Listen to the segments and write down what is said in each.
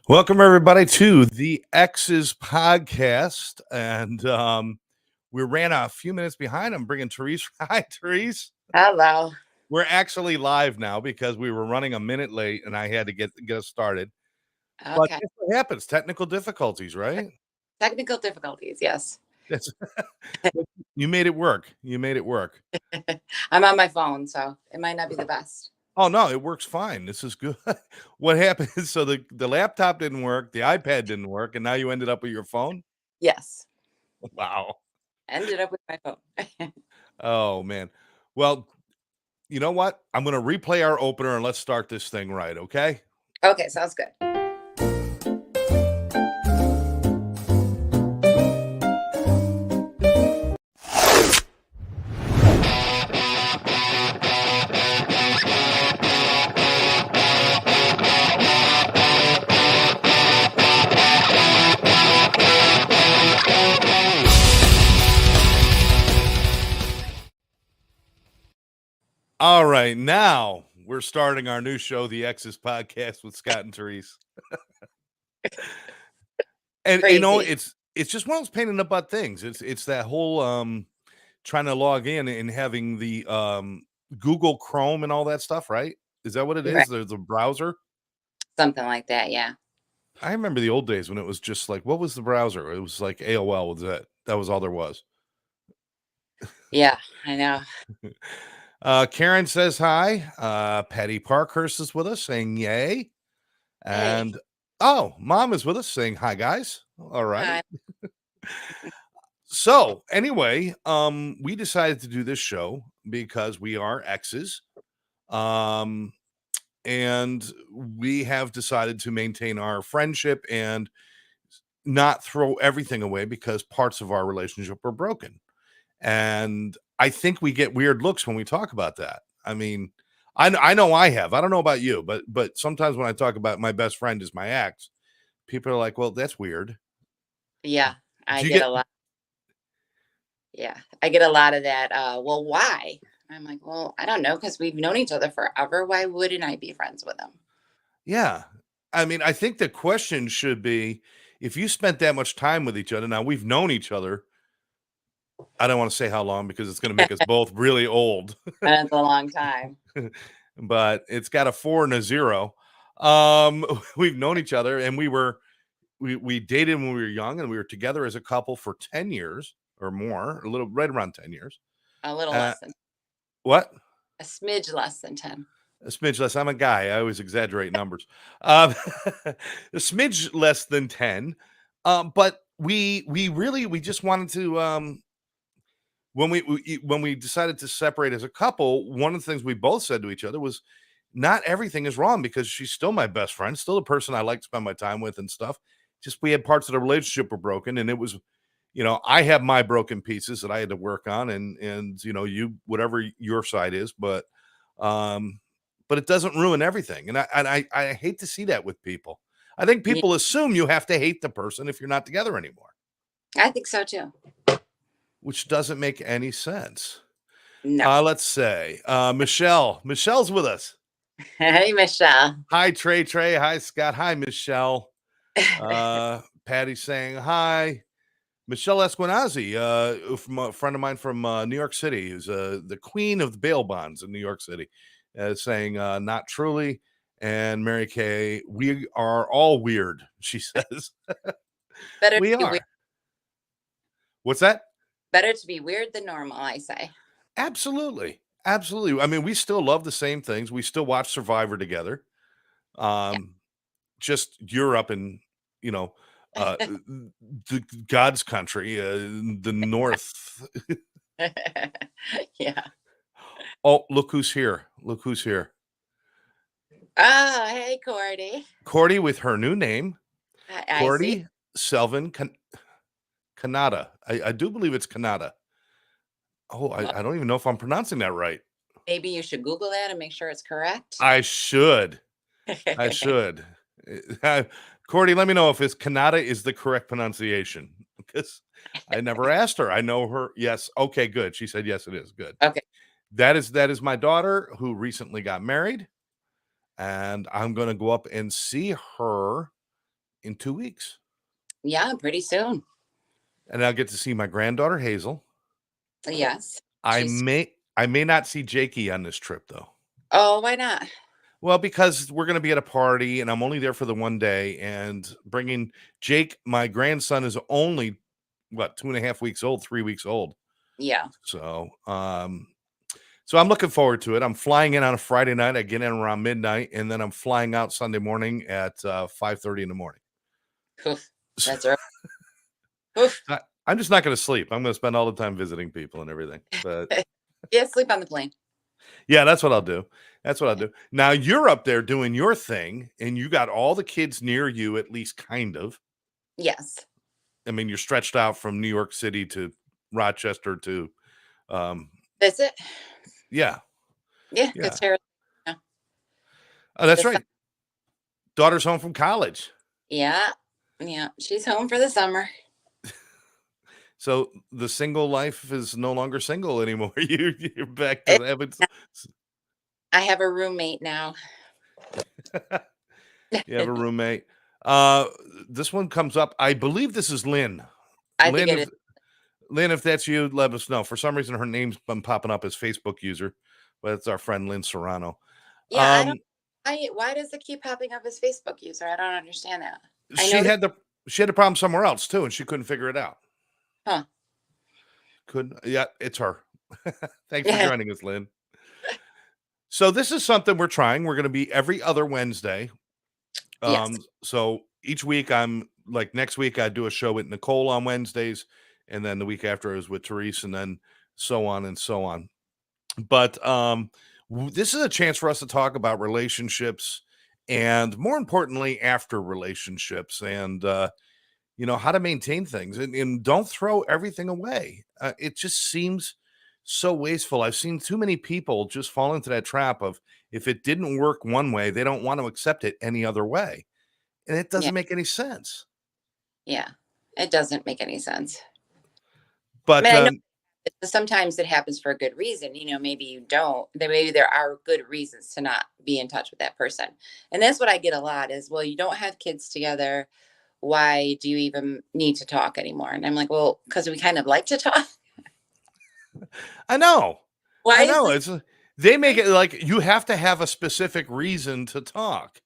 Welcome everybody to the Exes podcast, and we ran a few minutes behind. I'm bringing Therese. Hi, Therese. Hello. We're actually live now because we were running a minute late, and I had to get us started. But Okay. that's what happens. Technical difficulties, right? Technical difficulties. Yes. That's you made it work. You made it work. I'm on my phone, so it might not be the best. Oh no, it works fine. This is good. What happened is so the laptop didn't work, the iPad didn't work, and now you ended up with your phone. Yes. Wow. Ended up with my phone. Oh man. Well, you know what? I'm going to replay our opener and let's start this thing right, okay? Okay, sounds good. All right, now we're starting our new show, the Exes podcast with Scott and Therese. And you know, Crazy. it's just one of those pain in the butt things. It's that whole trying to log in and having the Google Chrome and all that stuff, right? Is that what it Right. is? There's a browser. Something like that. Yeah. I remember the old days when it was just like, what was the browser? It was like AOL. Was that was all there was. Yeah, I know. Karen says hi. Patty Parkhurst is with us saying yay. Hey. And oh, Mom is with us saying hi, guys. All right. Hi. So anyway, we decided to do this show because we are exes. Um, and we have decided to maintain our friendship and not throw everything away because parts of our relationship are broken. And I think we get weird looks when we talk about that. I mean, I know I have. I don't know about you, but sometimes when I talk about my best friend is my ex, people are like, "Well, that's weird." Yeah, I Do you get get a lot. Yeah, I get a lot of that. Well, why? I'm like, well, I don't know, because we've known each other forever. Why wouldn't I be friends with him? yeah. I mean, I think the question should be if you spent that much time with each other. Now we've known each other. I don't want to say how long because it's going to make us both really old. And it's a long time. But it's got a 4 and a 0. We've known each other and we dated when we were young and we were together as a couple for 10 years or more, a little right around 10 years. A little Uh, less than what? a smidge less than 10. A smidge less. I'm a guy. I always exaggerate numbers. Um, a smidge less than 10. But we just wanted to when we decided to separate as a couple, one of the things we both said to each other was not everything is wrong because she's still my best friend, still the person I like to spend my time with and stuff. Just we had parts of the relationship were broken, and it was, I have my broken pieces that I had to work on, and you whatever your side is, um, but it doesn't ruin everything, and I hate to see that with people. I think Yeah, people assume you have to hate the person if you're not together anymore, I think so too. which doesn't make any sense. No. Let's say, Michelle. Michelle's with us. Hey, Michelle. Hi, Trey. Hi, Scott. Hi, Michelle. Patty's saying hi. Michelle Esquenazi, from a friend of mine from New York City, who's the queen of the bail bonds in New York City, saying not truly. And Mary Kay, we are all weird, she says. Better to We be weird. are. What's that? Better to be weird than normal, I say. Absolutely. Absolutely. I mean, we still love the same things. We still watch Survivor together. Yeah. Just Europe and, you know, uh, the God's country, the North. Yeah. Oh, look who's here. Look who's here. Oh, hey, Cordy. Cordy with her new name, I see. Cordy Selvin Canada. I do believe it's Canada. Oh, Well, I don't even know if I'm pronouncing that right. maybe you should Google that and make sure it's correct. I should. I should. Cordy, let me know if it's Canada is the correct pronunciation because I never asked her. I know her. Yes. Okay, good. She said yes, it is. Good. Okay. That is my daughter who recently got married, and I'm going to go up and see her in 2 weeks. Yeah, pretty soon. And I'll get to see my granddaughter Hazel. Yes. I She's may I may not see Jakey on this trip though. Oh, why not? Well, because we're going to be at a party and I'm only there for the one day, and bringing Jake, my grandson, is only what, 2.5 weeks old, 3 weeks old. Yeah. So, so I'm looking forward to it. I'm flying in on a Friday night. I get in around midnight, and then I'm flying out Sunday morning at 5:30 in the morning. Oof, that's early. Oof. I'm just not going to sleep. I'm going to spend all the time visiting people and everything. But Yeah, sleep on the plane. yeah, that's what I'll do. That's what I'll do. Now you're up there doing your thing, and you got all the kids near you, at least kind of. Yes. I mean, you're stretched out from New York City to Rochester to, um, That's it. yeah, Yeah, yeah. because Tara, yeah, Oh, that's the sun. right. Daughter's home from college. Yeah. Yeah. She's home for the summer. So the single life is no longer single anymore. You're back Eh, to having I have a roommate now. you have a roommate. Uh, this one comes up. I believe this is Lynn. I think Lynn, it if is. Lynn, if that's you, let us know. For some reason, her name's been popping up as Facebook user, but it's our friend Lynn Serrano. Yeah, I don't. Um, Why does it keep popping up as Facebook user? I don't understand that. I she noticed. had the she had a problem somewhere else too, and she couldn't figure it out. Huh. Couldn't. Yeah, it's her. Thanks for Yeah. joining us, Lynn. So this is something we're trying. We're going to be every other Wednesday. Yes. So each week I'm like next week I do a show with Nicole on Wednesdays, and then the week after is with Therese, and then so on and so on. But this is a chance for us to talk about relationships, and more importantly, after relationships, and how to maintain things, and don't throw everything away. It just seems so wasteful. I've seen too many people just fall into that trap of, if it didn't work one way, they don't want to accept it any other way. And it Yeah. doesn't make any sense. Yeah. It doesn't make any sense. I But mean, I know sometimes it happens for a good reason. Maybe you don't. Maybe there are good reasons to not be in touch with that person. And that's what I get a lot is, well, you don't have kids together. Why do you even need to talk anymore? And I'm like, well, because we kind of like to talk. I know, Why I is know this it's they make crazy? it like you have to have a specific reason to talk.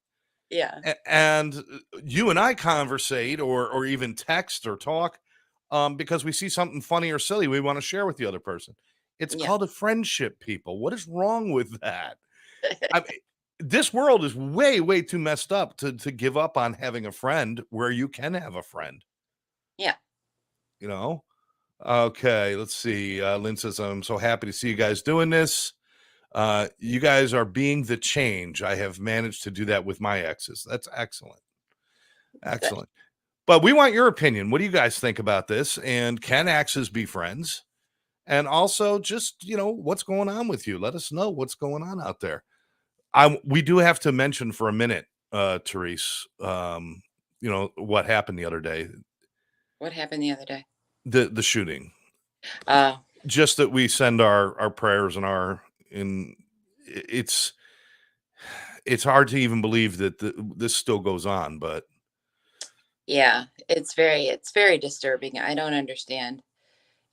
Yeah. And you and I conversate, or even text or talk, because we see something funny or silly we want to share with the other person. It's Yeah. called a friendship, people. What is wrong with that? I mean, this world is way, way too messed up to give up on having a friend where you can have a friend, Yeah. you know? Okay, let's see. Lynn says, I'm so happy to see you guys doing this. You guys are being the change. I have managed to do that with my exes. That's excellent. Good. Excellent. But we want your opinion. What do you guys think about this? And can exes be friends? And also, just what's going on with you? Let us know what's going on out there. We do have to mention for a minute, Therese. What happened the other day, What happened the other day? the shooting. Uh, Just that we send our prayers and our in. It's hard to even believe that this still goes on, but yeah, it's very disturbing. I don't understand.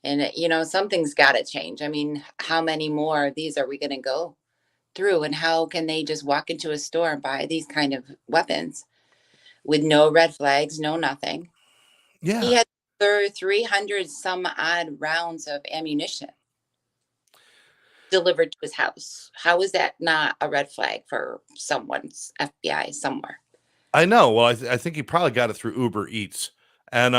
And something's got to change. I mean, how many more of these are we going to go through, and how can they just walk into a store and buy these kind of weapons with no red flags, no nothing? He yeah, had 300 some odd rounds of ammunition delivered to his house. How is that not a red flag for someone's FBI somewhere? I know. Well, I think he probably got it through Uber Eats, and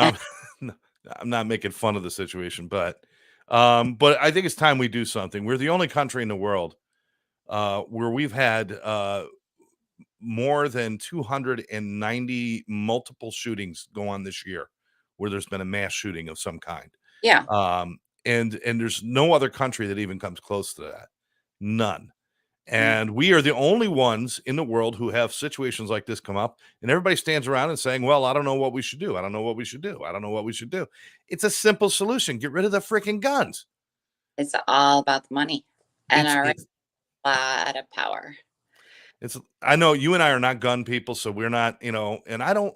no, I'm not making fun of the situation, but I think it's time we do something. We're the only country in the world where we've had more than 290 multiple shootings go on this year, where there's been a mass shooting of some kind. Yeah. And there's no other country that even comes close to that. None. Mm. And we are the only ones in the world who have situations like this come up, and everybody stands around and saying, well, I don't know what we should do. I don't know what we should do. I don't know what we should do. It's a simple solution. Get rid of the freaking guns. It's all about the money. And It's, a it's, lot of power. I know you and I are not gun people, so we're not, and I don't,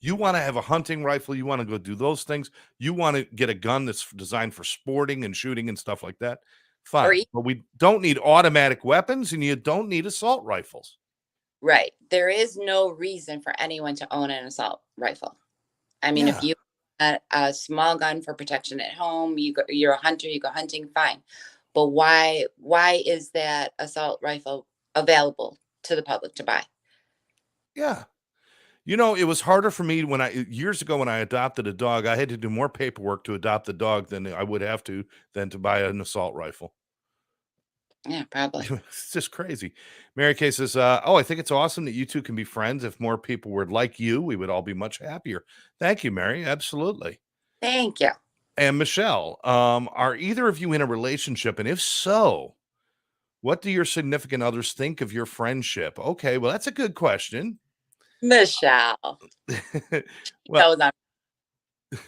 You want to have a hunting rifle. You want to go do those things. You want to get a gun that's designed for sporting and shooting and stuff like that. Or Fine. But we don't need automatic weapons and you don't need assault rifles. right. There is no reason for anyone to own an assault rifle. I mean, if Yeah. you a small gun for protection at home, you're a hunter, you go hunting, fine. But why is that assault rifle available to the public to buy? Yeah. You know, it was harder for me when I years ago when I adopted a dog, I had to do more paperwork to adopt the dog than I would have to than to buy an assault rifle. Yeah, probably. It's just crazy. Mary Kay says, "Oh, I think it's awesome that you two can be friends. If more people were like you, we would all be much happier." Thank you, Mary. Absolutely. Thank you. And Michelle, are either of you in a relationship? And if so, what do your significant others think of your friendship? Okay, well, that's a good question. Michelle. Well, Knows I'm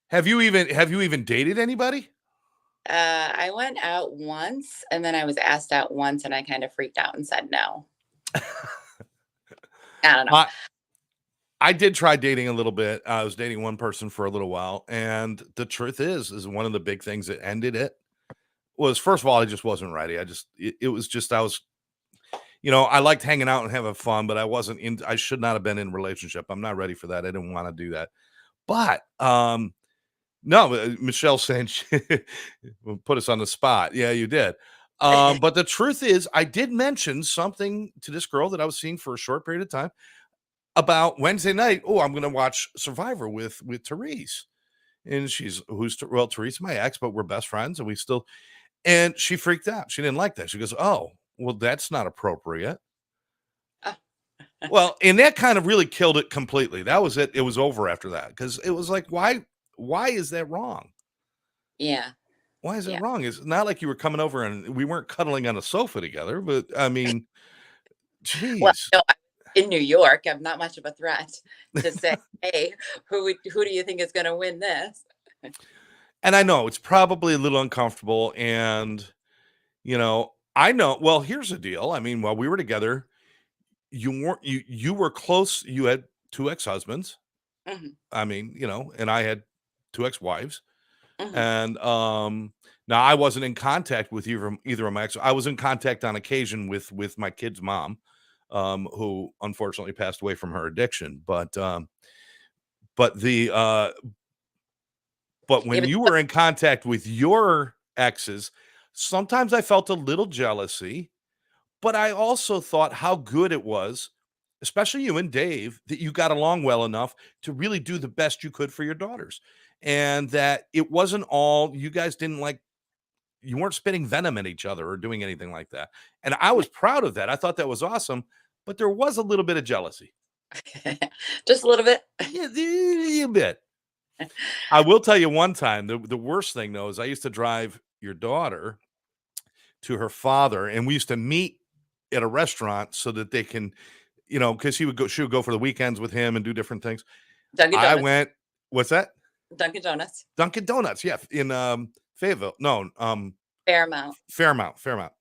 have you even dated anybody? I went out once and then I was asked out once and I kind of freaked out and said no. I don't know. I I did try dating a little bit. I was dating one person for a little while, and the truth is one of the big things that ended it was first of all, I just wasn't ready. It was just I was I liked hanging out and having fun, but I should not have been in a relationship. I'm not ready for that. I didn't want to do that. But no, Michelle saying she put us on the spot. Yeah, you did. But the truth is, I did mention something to this girl that I was seeing for a short period of time about Wednesday night. Oh, I'm going to watch Survivor with Therese, and well, Therese, my ex, but we're best friends, and we still. And she freaked out. She didn't like that. She goes, "Oh, well, that's not appropriate." Oh, Well, and that kind of really killed it completely. That was it. It was over after that because it was like, why is that wrong? yeah. Why is that Yeah. wrong? It's not like you were coming over and we weren't cuddling on a sofa together, but I mean, Well, geez. no, in New York, I'm not much of a threat to say, hey, who do you think is going to win this? And I know it's probably a little uncomfortable. And, I know. Well, here's the deal. I mean, while we were together, you were close. You had two ex-husbands. Hmm. I mean, and I had two ex-wives. Hmm. And now I wasn't in contact with either of my ex. I was in contact on occasion with my kid's mom, who unfortunately passed away from her addiction. But the but Yeah, when you were in contact with your exes, sometimes I felt a little jealousy, but I also thought how good it was, especially you and Dave, that you got along well enough to really do the best you could for your daughters. And that it wasn't all you guys didn't like you weren't spitting venom at each other or doing anything like that. And I was proud of that. I thought that was awesome, but there was a little bit of jealousy. just a little bit. Yeah, a bit. I will tell you one time, the worst thing though is I used to drive your daughter to her father, and we used to meet at a restaurant so that they can, because she would go for the weekends with him and do different things. Dunkin' I Donuts. went, what's that? Dunkin' Donuts. Dunkin' Donuts, yeah, in Fayetteville. No, Fairmount. Fairmount.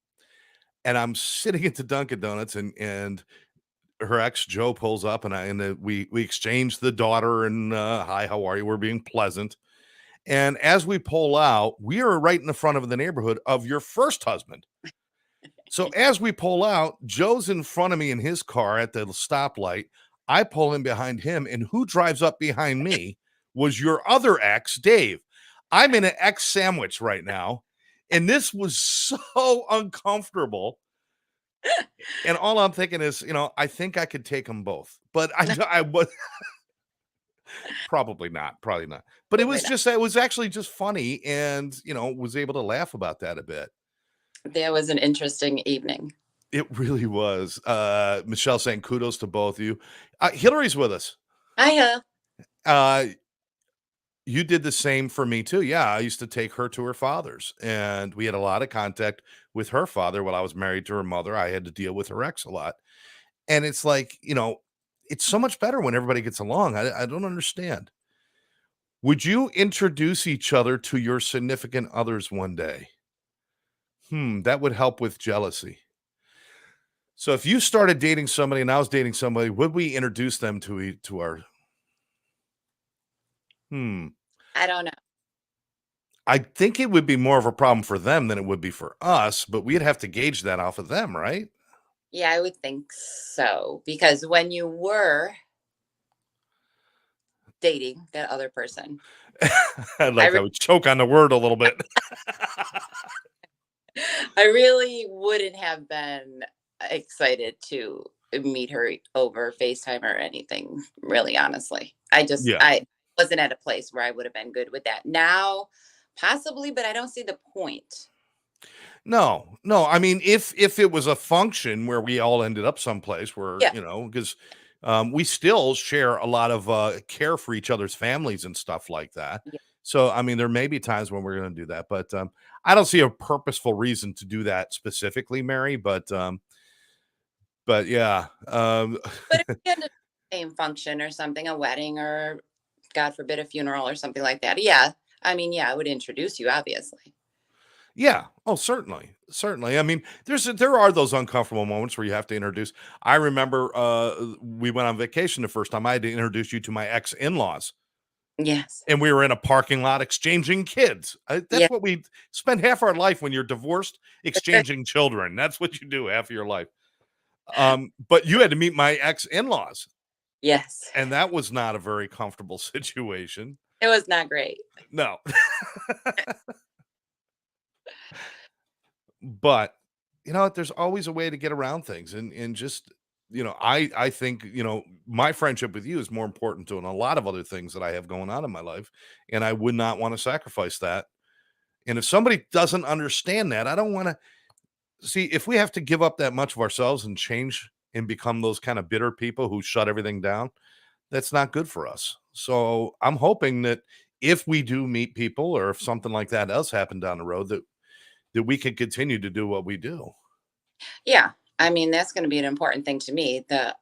And I'm sitting at the Dunkin' Donuts, and her ex Joe pulls up, and we exchange the daughter and hi, how are you? We're being pleasant. And as we pull out, we are right in the front of the neighborhood of your first husband. So as we pull out, Joe's in front of me in his car at the stoplight. I pull in behind him, and who drives up behind me was your other ex, Dave. I'm in an ex sandwich right now, and this was so uncomfortable. And all I'm thinking is, I think I could take them both, but I was probably not. But Probably not. it was actually just funny, and was able to laugh about that a bit. That was an interesting evening. It really was. Michelle saying kudos to both of you. Hillary's with us. Hiya. Uh, you did the same for me too. Yeah, I used to take her to her father's, and we had a lot of contact with her father while I was married to her mother. I had to deal with her ex a lot, and it's like it's so much better when everybody gets along. I don't understand. Would you introduce each other to your significant others one day? That would help with jealousy. So if you started dating somebody and I was dating somebody, would we introduce them to our Hmm. I don't know. I think it would be more of a problem for them than it would be for us, but we'd have to gauge that off of them, right? Yeah, I would think so. Because when you were dating that other person, I I like how we choke on the word a little bit. I really wouldn't have been excited to meet her over FaceTime or anything, really, honestly. Yeah. I wasn't at a place where I would have been good with that. Now, possibly, but I don't see the point. No, no. I mean, if it was a function where we all ended up someplace where, Yeah. because we still share a lot of care for each other's families and stuff like that. Yeah. So, I mean, there may be times when we're going to do that, but I don't see a purposeful reason to do that specifically, Mary. But yeah, But if we ended the same function or something, a wedding or God forbid a funeral or something like that. Yeah. I mean, yeah, I would introduce you, obviously. yeah. Oh, certainly, certainly. I mean, there are those uncomfortable moments where you have to introduce. I remember we went on vacation the first time. I had to introduce you to my ex in laws. Yes. And we were in a parking lot exchanging kids. Yeah. That's what we spend half our life when you're divorced, exchanging children. That's what you do half of your life. But you had to meet my ex in laws, Yes. and that was not a very comfortable situation. It was not great. No, but there's always a way to get around things, and just I think my friendship with you is more important to a lot of other things that I have going on in my life, and I would not want to sacrifice that. And if somebody doesn't understand that, I don't want to see if we have to give up that much of ourselves and change and become those kind of bitter people who shut everything down. That's not good for us. So I'm hoping that if we do meet people or if something like that does happen down the road, that we can continue to do what we do. Yeah. I mean, that's going to be an important thing to me. The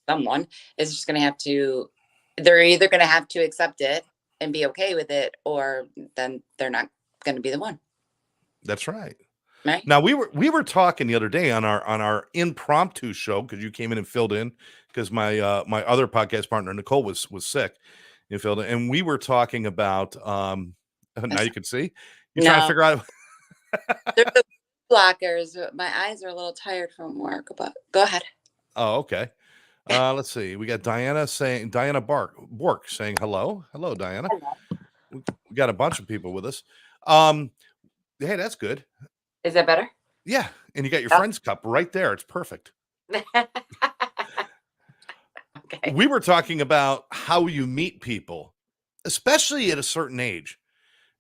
someone is just going to have to, they're either going to have to accept it and be okay with it, or then they're not going to be the one. That's right. Right. Now we were talking the other day on our impromptu show because you came in and filled in because my other podcast partner Nicole was sick. You filled in, and we were talking about now you can see you're trying to No, figure out. they're the blockers. My eyes are a little tired from work, but go ahead. Oh, okay. Let's see. We got Diana Bork saying hello. Hello, Diana. We got a bunch of people with us. Um, hey, that's good. Is that better? Yeah, and you got your Oh. friend's cup right there. It's perfect. Okay. We were talking about how you meet people, especially at a certain age.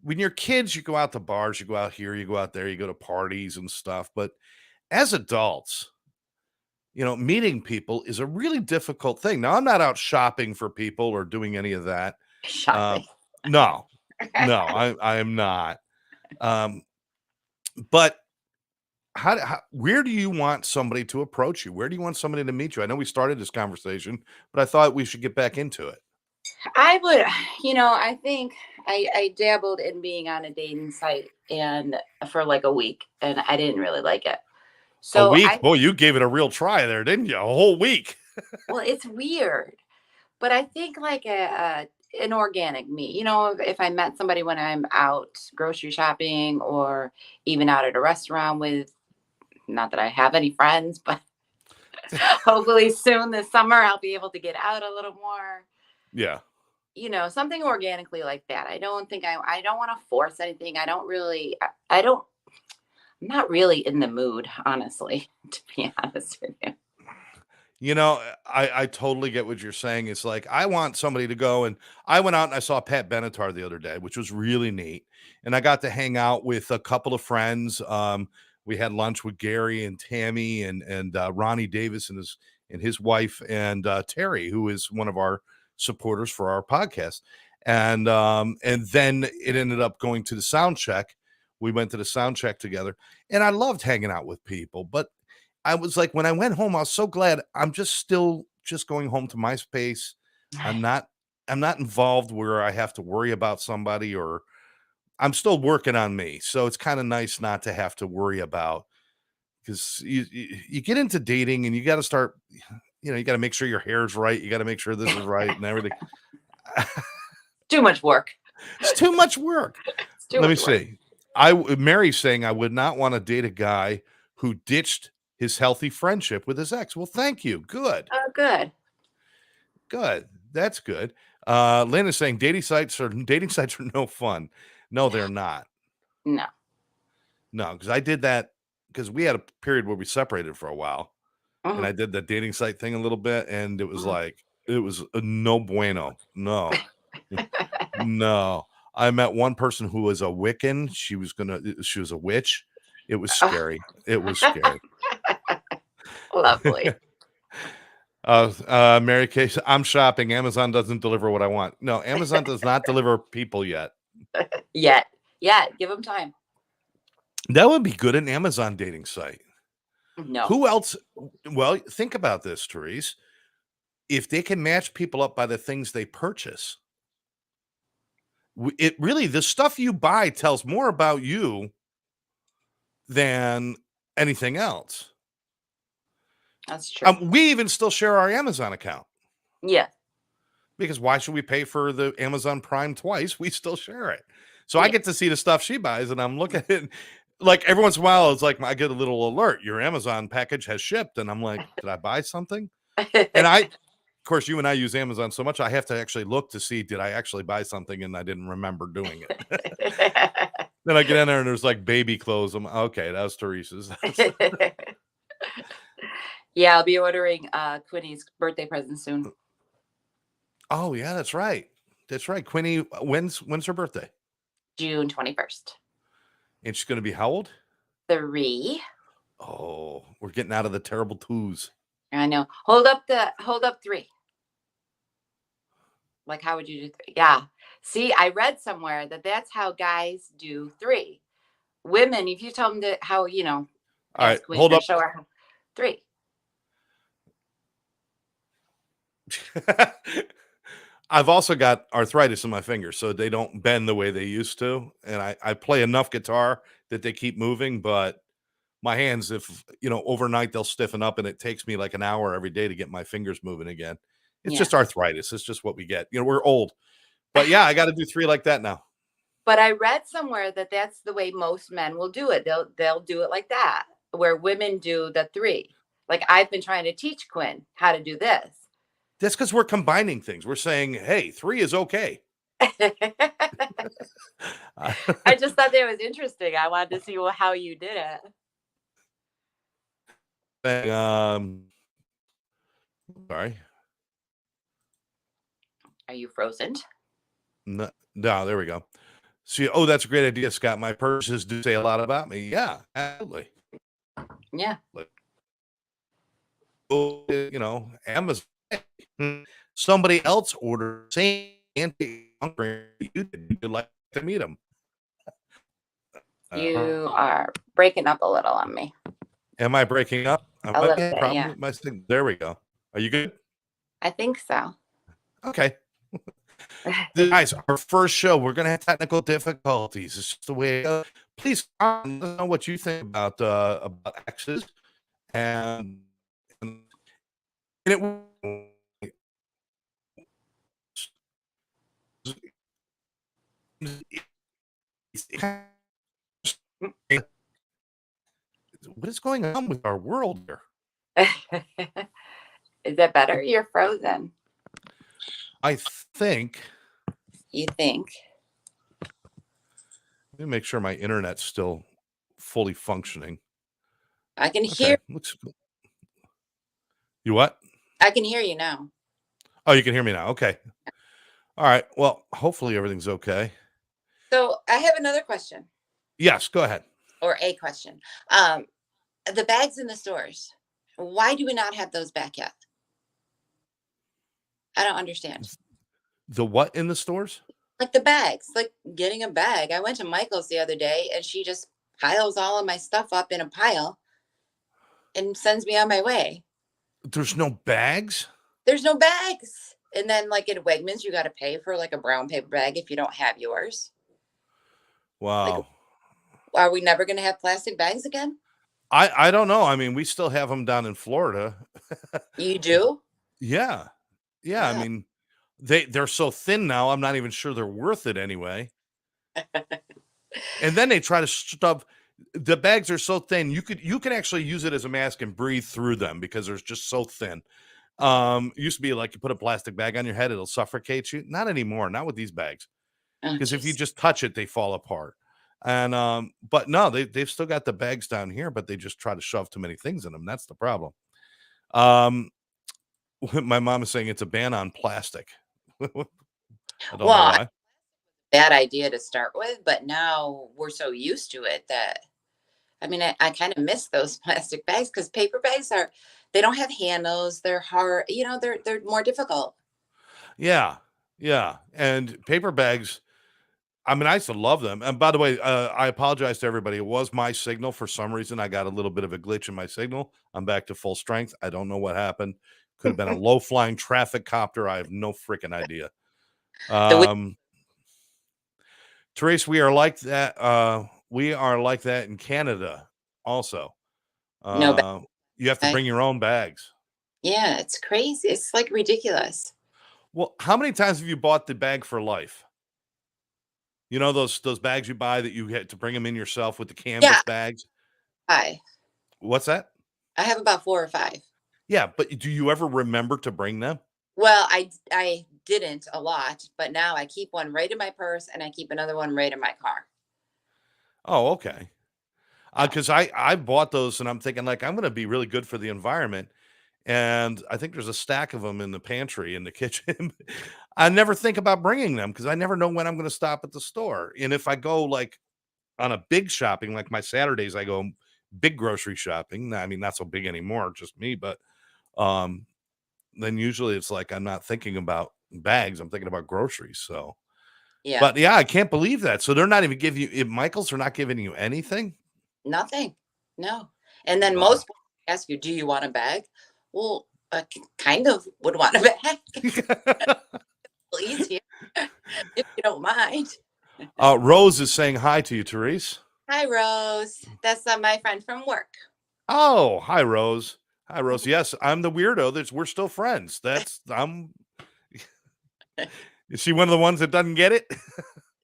When you're kids, you go out to bars, you go out here, you go out there, you go to parties and stuff. But as adults, meeting people is a really difficult thing. Now, I'm not out shopping for people or doing any of that. Shopping. Um, no, no, I am not. Um, but where do you want somebody to approach you? Where do you want somebody to meet you? I know we started this conversation, but I thought we should get back into it. I would, I think I dabbled in being on a dating site and for like a week, and I didn't really like it. A So week? Boy, you gave it a real try there, didn't you? A whole week. well, it's weird, but I think like an organic me. If I met somebody when I'm out grocery shopping or even out at a restaurant with, not that I have any friends, but hopefully soon this summer I'll be able to get out a little more. Yeah. Something organically like that. I don't want to force anything. I don't, I'm not really in the mood, honestly, to be honest with you. I totally get what you're saying. It's like I want somebody to go, and I went out and I saw Pat Benatar the other day, which was really neat. And I got to hang out with a couple of friends. We had lunch with Gary and Tammy and Ronnie Davis and his wife and Terry, who is one of our supporters for our podcast. And then it ended up going to the sound check. We went to the sound check together, and I loved hanging out with people, but I was like, when I went home, I was so glad I'm just going home to my space. I'm not I'm not involved where I have to worry about somebody, or I'm still working on me. So it's kind of nice not to have to worry about, because you get into dating and you got to start, you got to make sure your hair's right. You got to make sure this is right and everything. Too much work. It's too much work. It's too Let me much work. see. Mary's saying I would not want to date a guy who ditched his healthy friendship with his ex. Well, thank you. Good. Oh, good. Good. That's good. Lynn is saying dating sites are no fun. No, they're not. No. No, because I did that because we had a period where we separated for a while, and I Mhm. did the dating site thing a little bit, and it was Mhm. like it was no bueno. No, no. I met one person who was a Wiccan. She was a witch. It was Oh, scary. It was scary. lovely. Mary Kay, I'm shopping. Amazon doesn't deliver what I want. No, Amazon does not deliver people yet. Yet. Yet. Give them time. That would be good, an Amazon dating site. No. Who else? Well, think about this, Therese. If they can match people up by the things they purchase, it really, the stuff you buy tells more about you than anything else. That's true. We even still share our Amazon account Yeah. because why should we pay for the Amazon Prime twice? We still share it. So I Yeah. get to see the stuff she buys and I'm looking at it. Like every once in a while, it's like I get a little alert. Your Amazon package has shipped. And I'm like, did I buy something? And of course, you and I use Amazon so much, I have to actually look to see, did I actually buy something? And I didn't remember doing it. Then I get in there and there's like baby clothes. I'm okay, that was Teresa's. Yeah, I'll be ordering Quinny's birthday present soon. Oh, yeah, that's right. That's right. Quinny, when's her birthday? June 21st. And she's gonna be how old? 3. Oh, we're getting out of the terrible twos. I know. Hold up 3. Like, how would you do 3? Yeah. See, I read somewhere that that's how guys do 3. Women, if you tell them that how, All right, ask Queen hold or up. show her 3. I've also got arthritis in my fingers, so they don't bend the way they used to. And I play enough guitar that they keep moving, but my hands, if overnight they'll stiffen up and it takes me like an hour every day to get my fingers moving again. It's Yeah. just arthritis. It's just what we get. We're old. But yeah, I got to do 3 like that now. But I read somewhere that that's the way most men will do it. They'll do it like that, where women do the 3. Like, I've been trying to teach Quinn how to do this. That's because we're combining things. We're saying, hey, 3 is okay. I just thought that was interesting. I wanted to see how you did it. Sorry. Are you frozen? No, there we go. See, that's a great idea, Scott. My purchases do say a lot about me. Yeah, absolutely. Yeah. Amazon. Somebody else ordered same you did. You'd like to meet them. You are breaking up a little on me. Am I breaking up? A little bit, Problem yeah. with my signal. There we go. Are you good? I think so. Okay. Guys, our first show, we're gonna have technical difficulties. It's just the way it goes. Please let us know what you think about exes and it. What is going on with our world here? Is that better? You're frozen. I think. You think? Let me make sure my internet's still fully functioning. I can hear. Looks cool. You what? I can hear you now. Oh, you can hear me now. Okay. All right. Well, hopefully everything's okay. So I have another question. Yes, go ahead. Or a question. The bags in the stores. Why do we not have those back yet? I don't understand. The what in the stores? Like the bags, like getting a bag. I went to Michael's the other day and she just piles all of my stuff up in a pile and sends me on my way. There's no bags? There's no bags. And then like at Wegmans, you got to pay for like a brown paper bag if you don't have yours. Wow. Like, are we never going to have plastic bags again? I don't know. I mean, we still have them down in Florida. You do? Yeah. Yeah. I mean, they're so thin now, I'm not even sure they're worth it anyway. And then they try to stuff the bags are so thin, you can actually use it as a mask and breathe through them because they're just so thin. It used to be like you put a plastic bag on your head, it'll suffocate you. Not anymore, not with these bags. Oh, Because if you jeez. just touch it, they fall apart. And but no, they've still got the bags down here, but they just try to shove too many things in them. That's the problem. Um, my mom is saying it's a ban on plastic. I don't know Well, why. bad idea to start with, but now we're so used to it that I mean, I kind of miss those plastic bags because paper bags are they don't have handles, they're hard, they're more difficult. Yeah, yeah. And paper bags, I mean, I used to love them. And by the way, I apologize to everybody. It was my signal for some reason. I got a little bit of a glitch in my signal. I'm back to full strength. I don't know what happened. Could have been a low flying traffic copter. I have no freaking idea. The wi- Um, Therese, we are like that. We are like that in Canada also. no Uh, you have to bag. bring your own bags. Yeah, it's crazy. It's like ridiculous. Well, how many times have you bought the bag for life? You know those bags you buy that you had to bring them in yourself with the Yeah, canvas bags? I What's that? I have about 4 or 5. Yeah, but do you ever remember to bring them? Well, I didn't a lot, but now I keep one right in my purse and I keep another one right in my car. Oh, okay. So Because I bought those and I'm thinking like I'm gonna be really good for the environment. And I think there's a stack of them in the pantry in the kitchen. I never think about bringing them because I never know when I'm gonna stop at the store. And if I go like on a big shopping, like my Saturdays, I go big grocery shopping. I mean, not so big anymore, just me, but um, then usually it's like I'm not thinking about bags, I'm thinking about groceries. So, yeah, but yeah, I can't believe that. So they're not even giving you, if Michael's are not giving you anything. nothing. No. And then Wow. most people ask you, "Do you want a bag?" Well, kind of would want a bag. Easier if you don't mind. Rose is saying hi to you, Therese. Hi, Rose. That's my friend from work. Oh, hi, Rose. Hi, Rose. Yes, I'm the weirdo. We're still friends. That's I'm. Is she one of the ones that doesn't get it?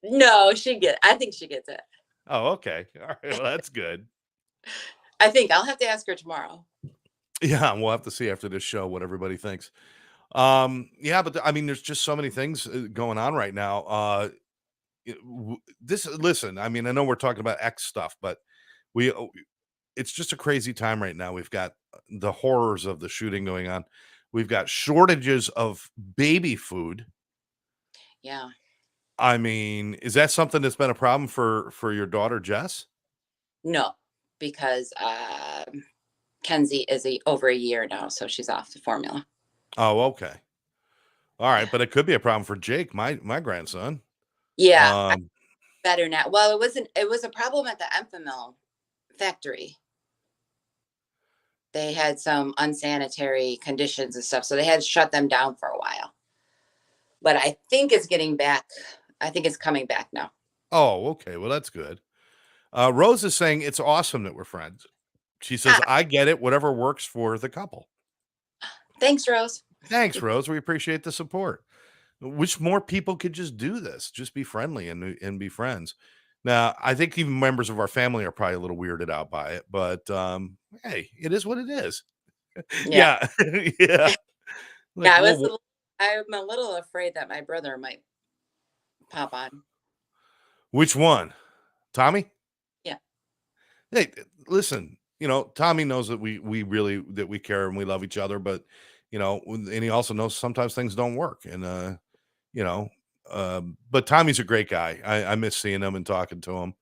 No, I think she gets it. Oh, okay. All right. Well, that's good. I think I'll have to ask her tomorrow. Yeah, we'll have to see after this show what everybody thinks. Yeah, but I mean, there's just so many things going on right now. This listen, I mean, I know we're talking about X stuff, but we it's just a crazy time right now. We've got the horrors of the shooting going on. We've got shortages of baby food. Yeah. I mean, is that something that's been a problem for your daughter Jess? No, because Kenzie is over a year now, so she's off the formula. Oh, okay. All right, Yeah. but it could be a problem for Jake, my grandson. Yeah, Um, better now. Well, it was a problem at the Enfamil factory. They had some unsanitary conditions and stuff, so they had to shut them down for a while. But I think it's getting back. I think it's coming back now. oh, okay. Well, that's good. Rose is saying it's awesome that we're friends. She says, Ah, I get it, whatever works for the couple. thanks, Rose. Thanks, Rose. We appreciate the support. Wish more people could just do this, just be friendly and be friends. Now, I think even members of our family are probably a little weirded out by it, but hey, it is what it is. Yeah, Yeah. Yeah. Like, yeah. well, I'm a little afraid that my brother might pop on. which one? Tommy? Yeah, Hey, listen, Tommy knows that we really that we care and we love each other, but and he also knows sometimes things don't work. And you know, but Tommy's a great guy. I miss seeing him and talking to him.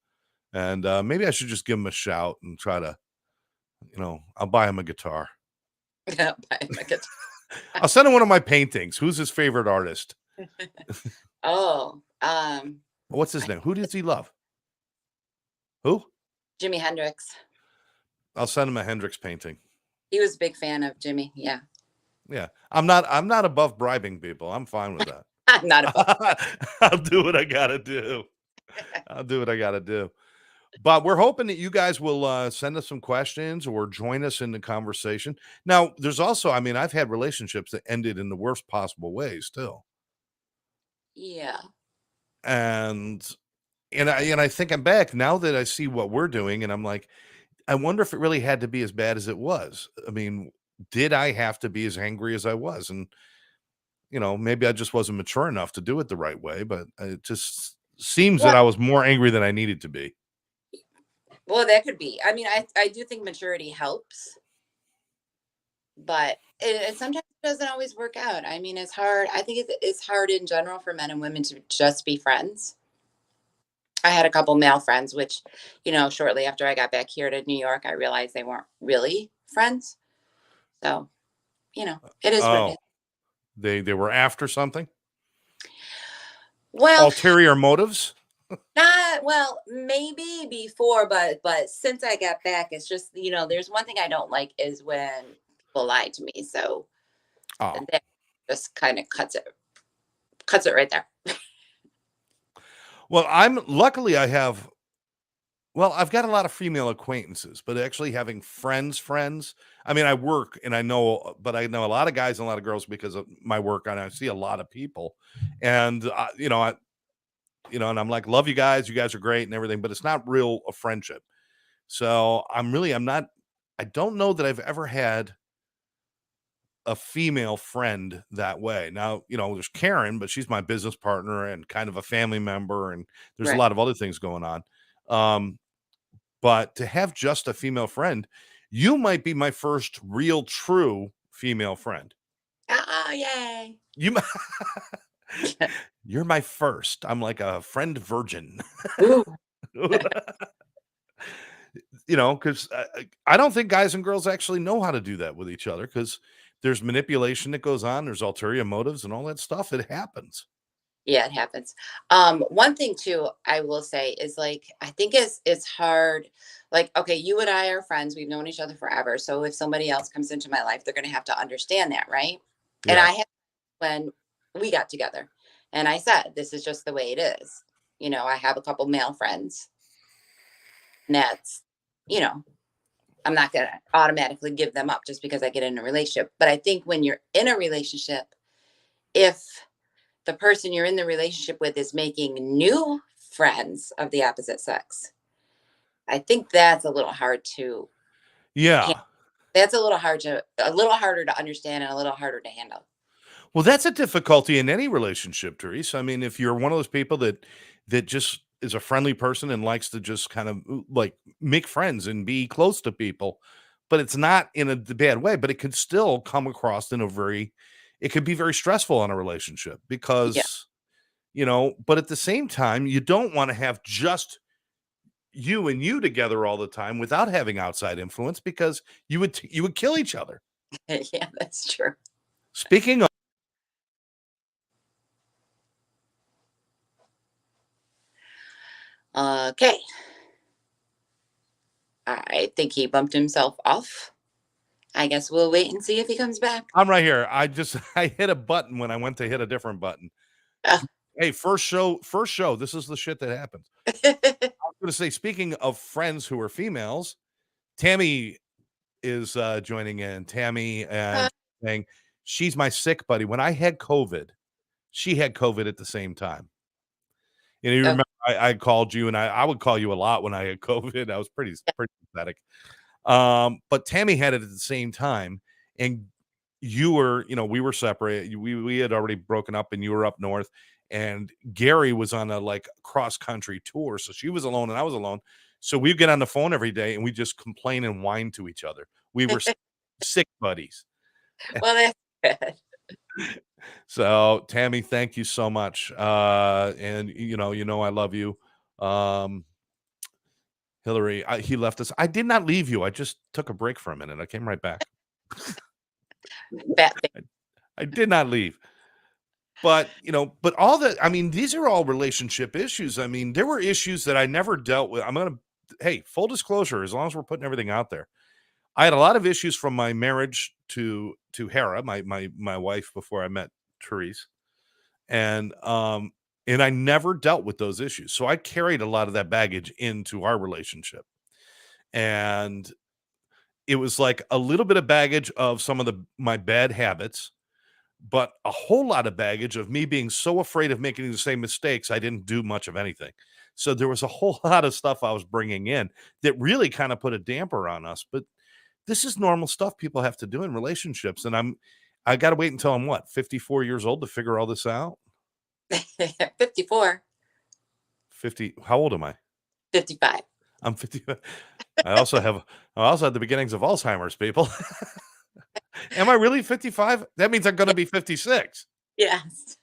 And maybe I should just give him a shout and try to, I'll buy him a guitar. yeah. Buy him a guitar. I'll send him one of my paintings. Who's his favorite artist? Oh, What's his name? Who does he love? Who? Jimi Hendrix. I'll send him a Hendrix painting. He was a big fan of Jimmy. Yeah, Yeah. I'm not above bribing people. I'm fine with that. not above. I'll do what I gotta do. I'll do what I gotta do. But we're hoping that you guys will send us some questions or join us in the conversation. Now, there's also, I mean, I've had relationships that ended in the worst possible ways too. Yeah. And I think I'm back now that I see what we're doing, and I'm like, I wonder if it really had to be as bad as it was. I mean, did I have to be as angry as I was? And maybe I just wasn't mature enough to do it the right way, but it just seems that Well, I was more angry than I needed to be. well, that could be. I mean, I do think maturity helps, but it sometimes doesn't always work out. I mean, it's hard. I think it's hard in general for men and women to just be friends. I had a couple male friends, which, shortly after I got back here to New York, I realized they weren't really friends. So, it is what it Oh, is. they were after something? Well, Ulterior motives? not well, maybe before, but since I got back, it's just, there's one thing I don't like is when people lie to me. So Oh. that just kind of cuts it right there. Well, I've got a lot of female acquaintances, but actually having friends, I mean, I work and but I know a lot of guys and a lot of girls because of my work, and I see a lot of people. And, and I'm like, love you guys. You guys are great and everything, but it's not real a friendship. So I don't know that I've ever had a female friend that way. Now, there's Karen, but she's my business partner and kind of a family member, and there's a Right. lot of other things going on. Um, but to have just a female friend, you might be my first real true female friend. Oh, yay. You you're my first. I'm like a friend virgin. Ooh, Because I don't think guys and girls actually know how to do that with each other because there's manipulation that goes on, there's ulterior motives and all that stuff. It happens. yeah, it happens. One thing too, I will say is like I think it's hard. Like, okay, you and I are friends. We've known each other forever. So if somebody else comes into my life, they're gonna have to understand that, right? And Yeah. I had when we got together, and I said, this is just the way it is. I have a couple male friends, and that's, you know, I'm not gonna automatically give them up just because I get in a relationship. But I think when you're in a relationship, if the person you're in the relationship with is making new friends of the opposite sex, I think that's a little hard to handle. Yeah. That's a little harder to understand and a little harder to handle. Well, that's a difficulty in any relationship, Therese. I mean, if you're one of those people that just is a friendly person and likes to just kind of like make friends and be close to people, but it's not in a bad way, but it could still come across in a very it could be very stressful on a relationship Yeah. because, but at the same time, you don't want to have just you and you together all the time without having outside influence because you would kill each other. Yeah, that's true. Speaking of Okay. I think he bumped himself off. I guess we'll wait and see if he comes back. I'm right here. I hit a button when I went to hit a different button. Oh. Hey, first show. This is the shit that happens. I was gonna say, speaking of friends who are females, Tammy is joining in. Tammy and saying she's my sick buddy. When I had COVID, she had COVID at the same time. You Oh, remember I called you and I would call you a lot when I had COVID. I was pretty pathetic. But Tammy had it at the same time, and we were separate. We had already broken up, and you were up north. And Gary was on a like cross country tour, so she was alone and I was alone. So we get on the phone every day and we just complain and whine to each other. We were sick buddies. well, that's good. So Tammy, thank you so much. And I love you. Um, Hillary, he left us. I did not leave you. I just took a break for a minute. I came right back. Fat I did not leave. But all that, I mean, these are all relationship issues. I mean, there were issues that I never dealt with. Hey, full disclosure, as long as we're putting everything out there, I had a lot of issues from my marriage to Hera, my wife before I met Therese, and I never dealt with those issues. So I carried a lot of that baggage into our relationship, and it was like a little bit of baggage of some of my bad habits, but a whole lot of baggage of me being so afraid of making the same mistakes, I didn't do much of anything. So there was a whole lot of stuff I was bringing in that really kind of put a damper on us. But this is normal stuff people have to do in relationships. And I got to wait until I'm what, 54 years old to figure all this out? 54, 50. How old am I? 55. I'm 50. I also have I also had the beginnings of Alzheimer's, people. Am I really 55? That means I'm gonna Yeah, be 56. yes.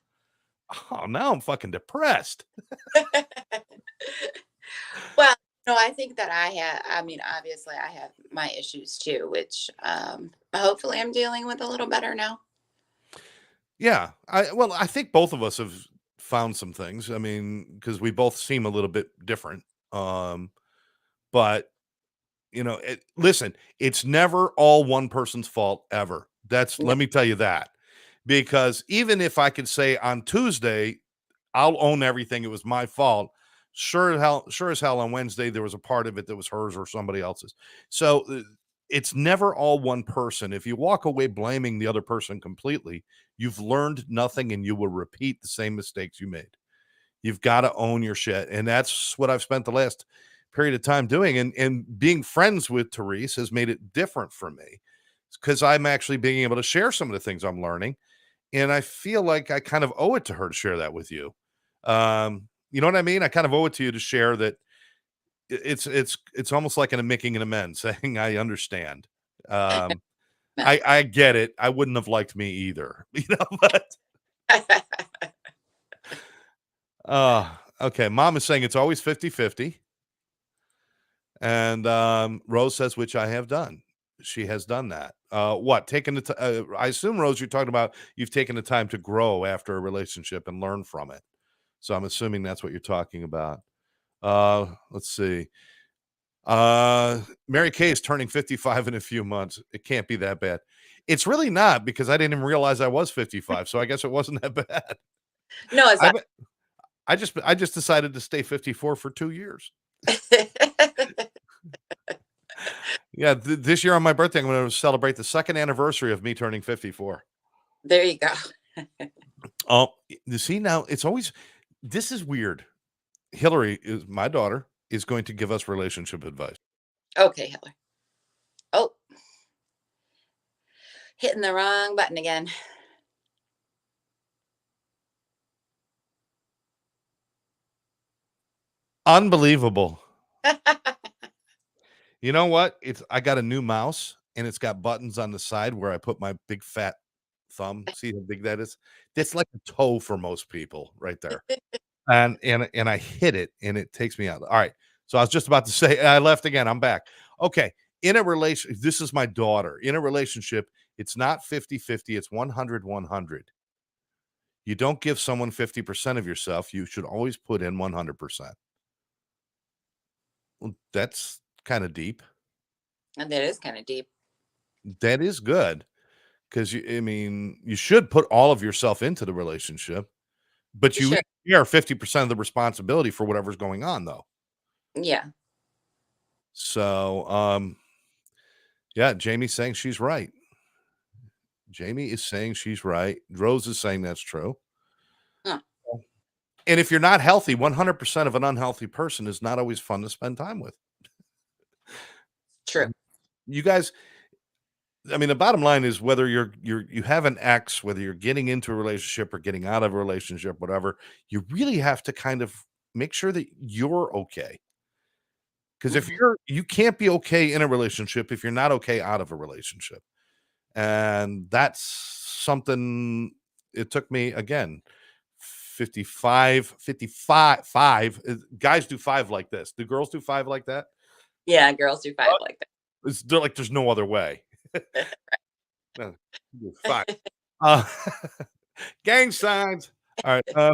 Oh, now I'm fucking depressed. Well, no, I think that I mean, obviously I have my issues too, which hopefully I'm dealing with a little better now. Yeah. I think both of us have found some things. I mean, because we both seem a little bit different. Um, but listen, it's never all one person's fault ever. That's No, let me tell you that. Because even if I could say on Tuesday, I'll own everything, it was my fault. Sure as hell on Wednesday, there was a part of it that was hers or somebody else's. So it's never all one person. If you walk away blaming the other person completely, you've learned nothing and you will repeat the same mistakes you made. You've got to own your shit. And that's what I've spent the last period of time doing. And being friends with Therese has made it different for me because I'm actually being able to share some of the things I'm learning. And I feel like I kind of owe it to her to share that with you. You know what I mean? I kind of owe it to you to share that it's almost like making an amends, saying I understand. Um, no. I get it. I wouldn't have liked me either, but okay. Mom is saying it's always 50-50. And Rose says, which I have done. She has done that. What? Taking I assume, Rose, you're talking about you've taken the time to grow after a relationship and learn from it. So I'm assuming that's what you're talking about. Let's see. Mary Kay is turning 55 in a few months. It can't be that bad. It's really not because I didn't even realize I was 55. So I guess it wasn't that bad. No, it's I not. be- I just decided to stay 54 for 2 years. Yeah, this year on my birthday, I'm going to celebrate the second anniversary of me turning 54. There you go. Oh, you see now, it's always this is weird. Hillary is my daughter is going to give us relationship advice. Okay, Heather. Oh, hitting the wrong button again. Unbelievable. You know what? I got a new mouse and it's got buttons on the side where I put my big fat thumb. See how big that is? That's like a toe for most people right there. And I hit it and it takes me out. All right. So I was just about to say I left again. I'm back. Okay. In a relation, this is my daughter. In a relationship, it's not 50-50, it's 100-100. You don't give someone 50% of yourself. You should always put in 100%. Well, that's kind of deep. And that is kind of deep. That is good because I mean, you should put all of yourself into the relationship, but You you should. share 50% of the responsibility for whatever's going on, though. Yeah. So, yeah, Jamie's saying she's right. Jamie is saying she's right. Rose is saying that's true. Huh. And if you're not healthy, 100% of an unhealthy person is not always fun to spend time with. True. You guys, I mean, the bottom line is whether you have an ex, whether you're getting into a relationship or getting out of a relationship, whatever, you really have to kind of make sure that you're okay. Because if Mhm. you can't be okay in a relationship if you're not okay out of a relationship. And that's something it took me again 55 guys do five like this. Do girls do five like that? Yeah, girls do five like They're like there's no other way. that. No, you do five. Gang signs. All right.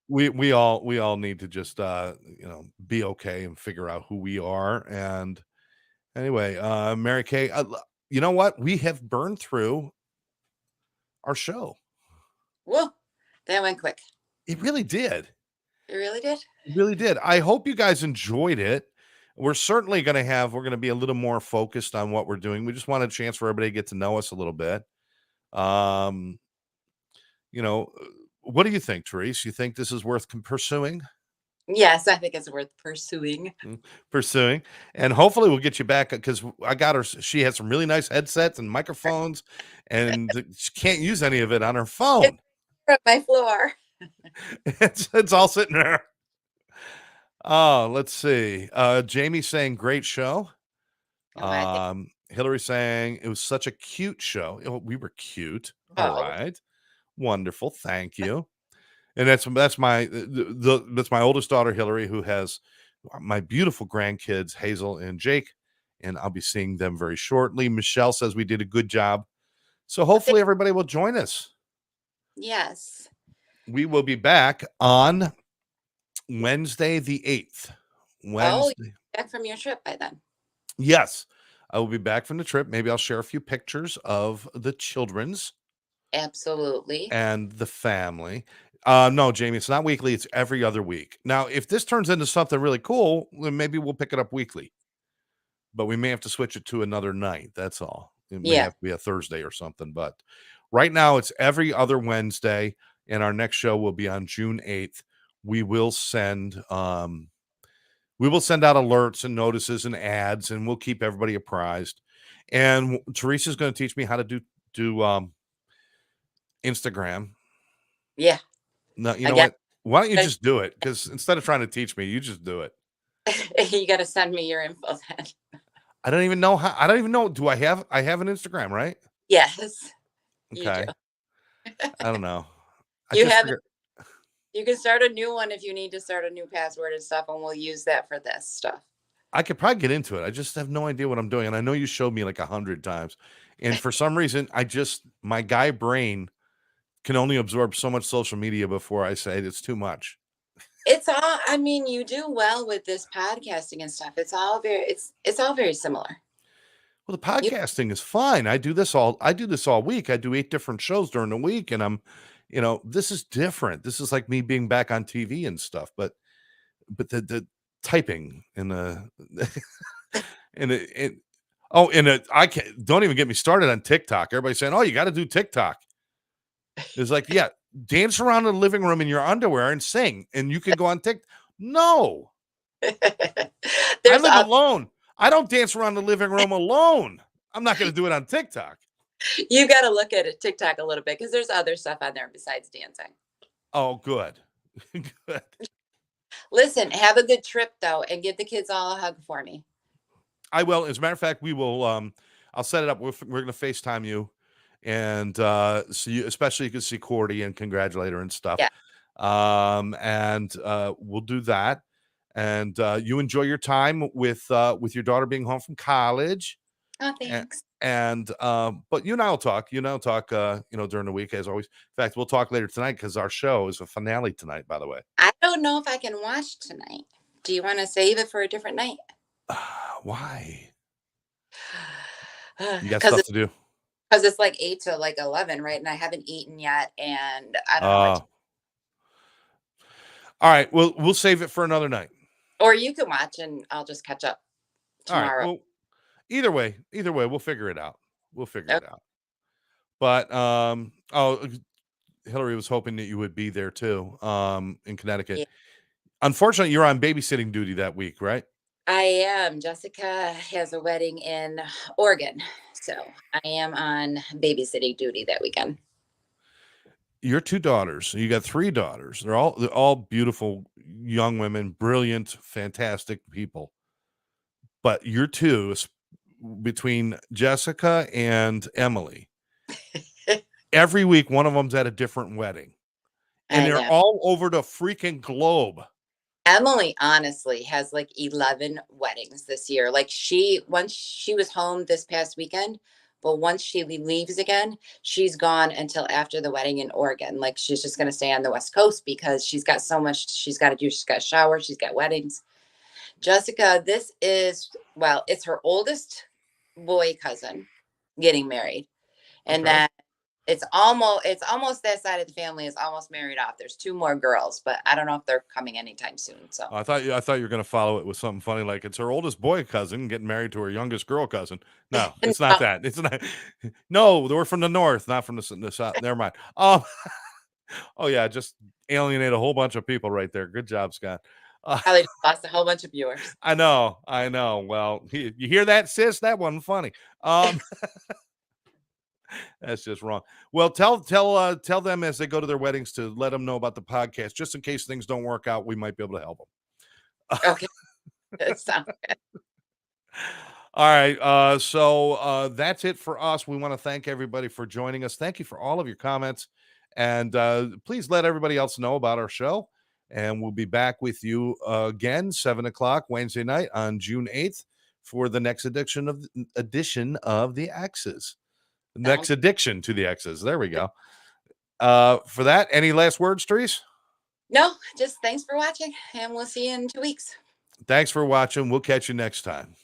We all need to just be okay and figure out who we are. And anyway, Mary Kay, you know what? We have burned through our show. Whoa, that went quick. It really did. It really did. It really did. I hope you guys enjoyed it. We're going to be a little more focused on what we're doing. We just want a chance for everybody to get to know us a little bit. Um, you know, what do you think, Therese? You think this is worth pursuing? Yes, I think it's worth pursuing. Pursuing, and hopefully we'll get you back because I got her. She has some really nice headsets and microphones, and she can't use any of it on her It's phone. on my floor. It's all sitting there. Oh, let's see. Jamie saying great show. Oh, I think. Hillary saying it was such a cute show. Oh, we were cute. All Oh, right, wonderful. Thank you. And that's my that's my oldest daughter Hillary, who has my beautiful grandkids Hazel and Jake, and I'll be seeing them very shortly. Michelle says we did a good job, so hopefully everybody will join us. yes. We will be back on Wednesday the 8th. Oh, you're Wednesday, back from your trip by then. yes, I will be back from the trip. Maybe I'll share a few pictures of the children's Absolutely. and the family. No, Jamie, it's not weekly. It's every other week. Now, if this turns into something really cool, then maybe we'll pick it up weekly. But we may have to switch it to another night. That's all. It may Yeah. have to be a Thursday or something. But right now, it's every other Wednesday, and our next show will be on June 8th. We will send out alerts and notices and ads, and we'll keep everybody apprised. And Teresa's going to teach me how to do Instagram. Yeah. No, you know Again, what? Why don't you just do it? Because instead of trying to teach me, you just do it. you got to send me your info then. I don't even know how. I don't even know. Do I have an Instagram, right? Yes, you do. Okay. I don't know. I You just have it. figured You can start a new one if you need to start a new password and stuff, and we'll use that for this stuff. I could probably get into it. I just have no idea what I'm doing. And I know you showed me like 100 times. And for some reason, my guy brain can only absorb so much social media before I say it's too much. It's all. I mean, you do well with this podcasting and stuff. It's all very similar. Well, the You, podcasting is fine. I do this all week. I do 8 different shows during the week, and this is different. This is like me being back on TV and stuff. But the typing and the and it oh, and I can't, don't even get me started on TikTok. Everybody's saying, "Oh, you got to do TikTok." It's like, yeah, dance around in the living room in your underwear and sing, and you can go on TikTok. No, I there's live other, alone. I don't dance around the living room alone. I'm not going to do it on TikTok. you got to look at it TikTok a little bit because there's other stuff on there besides dancing. Oh, good. Good. Listen, have a good trip though, and give the kids all a hug for me. I will. As a matter of fact, we will. I'll set it up. We're going to FaceTime you, and so you, especially you can see Cordy and congratulate her and stuff. Yeah. And we'll do that. And you enjoy your time with your daughter being home from college. Oh, And, thanks. but you and I will talk. You and I will talk. During the week as always. In fact, we'll talk later tonight because our show is a finale tonight. By the way. I don't know if I can watch tonight. Do you want to save it for a different night? Why? You got Because stuff it's to do. because it's like 8 to like 11, right? And I haven't eaten yet, and I don't know what. Uh, all right. We'll save it for another night. Or you can watch, and I'll just catch up All right. tomorrow. Well, either way, we'll figure it out. We'll figure Okay. it out. But Hillary was hoping that you would be there too, in Connecticut. Yeah, Unfortunately, you're on babysitting duty that week, right? I am. Jessica has a wedding in Oregon, so I am on babysitting duty that weekend. Your 2 daughters. So you got 3 daughters. They're all beautiful young women, brilliant, fantastic people. But your two, between Jessica and Emily, every week one of them's at a different wedding, and I they're know. all over the freaking globe. Emily honestly has like 11 weddings this year. Like once she was home this past weekend, but once she leaves again, she's gone until after the wedding in Oregon. Like she's just going to stay on the West Coast because she's got so much she's got to do. She's got showers, she's got weddings. Jessica, well, it's her oldest boy cousin getting married. And Okay. then it's almost that side of the family is almost married off. There's two more girls, but I don't know if they're coming anytime soon. So I thought you were going to follow it with something funny like it's her oldest boy cousin getting married to her youngest girl cousin. No, it's not no, that. It's not. No, they were from the north, not from the south. Never mind. Oh yeah, just alienate a whole bunch of people right there. Good job, Scott. Uh, probably just lost a whole bunch of viewers. I know, I know. Well, you hear that, sis? That wasn't funny. Um, that's just wrong. Well, tell them as they go to their weddings to let them know about the podcast, just in case things don't work out. We might be able to help them. Okay, that sounds good. All right. So that's it for us. We want to thank everybody for joining us. Thank you for all of your comments. And please let everybody else know about our show. And we'll be back with you again, 7 o'clock Wednesday night on June 8th for the next edition of the Exes. Next Sounds addiction to the Exes. There we go. For that, any last words, Therese? no, just thanks for watching, and we'll see you in 2 weeks. Thanks for watching. We'll catch you next time.